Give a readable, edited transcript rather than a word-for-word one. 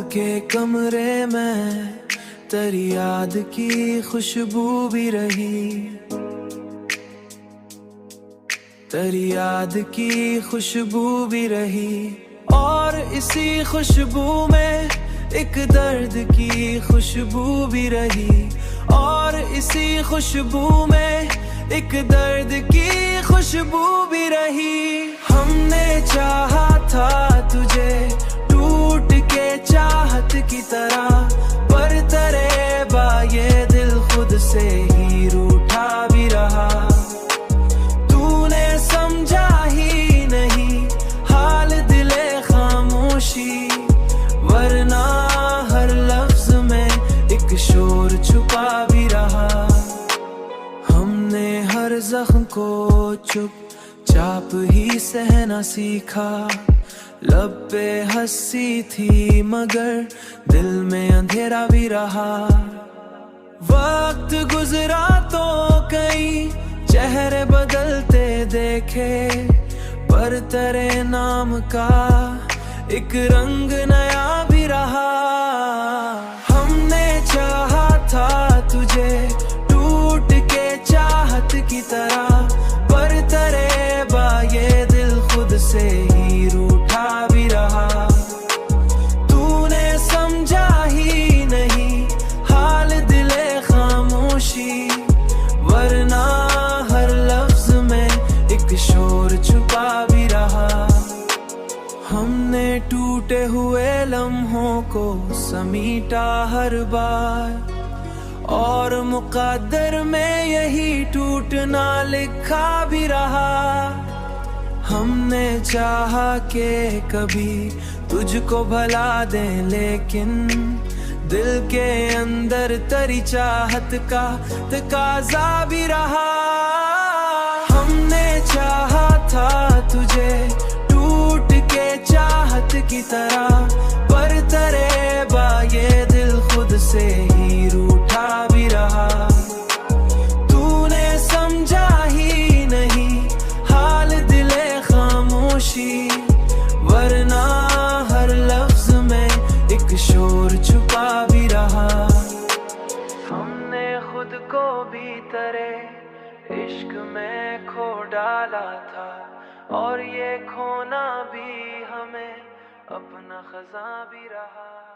के कमरे में तेरी याद की खुशबू भी रही, तेरी याद की खुशबू भी रही। और इसी खुशबू में एक दर्द की खुशबू भी रही, और इसी खुशबू में एक दर्द की खुशबू भी रही। हमने चाहा था तुझे टूट के चाहत की तरह, पर तेरे ये दिल खुद से ही रूठा भी रहा। तूने समझा ही नहीं हाल दिले खामोशी, वरना हर लफ्ज में एक शोर छुपा भी रहा। हमने हर जख्म को चुपचाप ही सहना सीखा, लब पे हंसी थी मगर दिल में अंधेरा भी रहा। वक्त गुजरा तो कई चेहरे बदलते देखे, पर तेरे नाम का एक रंग नया भी रहा। हमने चाहा था तुझे टूट के चाहत की तरह, पर तेरे ये दिल खुद से ही रूठा भी रहा। तूने समझा ही नहीं हाल दिले खामोशी, वरना हर लफ्ज में एक शोर छुपा भी रहा। हमने टूटे हुए लम्हों को समीटा हर बार, और मुकद्दर में यही टूटना लिखा भी रहा। हमने चाहा कि कभी तुझको भला दें, लेकिन दिल के अंदर तेरी चाहत का तकाजा भी रहा। हमने चाहा था तुझे टूट के चाहत की तरह, पर तेरे ये दिल खुद से ही रूठा भी रहा। तूने समझा ही नहीं हाल दिले खामोशी, वरना हर लफ्ज में एक शोर छुपा भी रहा। हमने खुद को भी तेरे इश्क में खो डाला था, और ये खोना भी हमें अपना खजा भी रहा।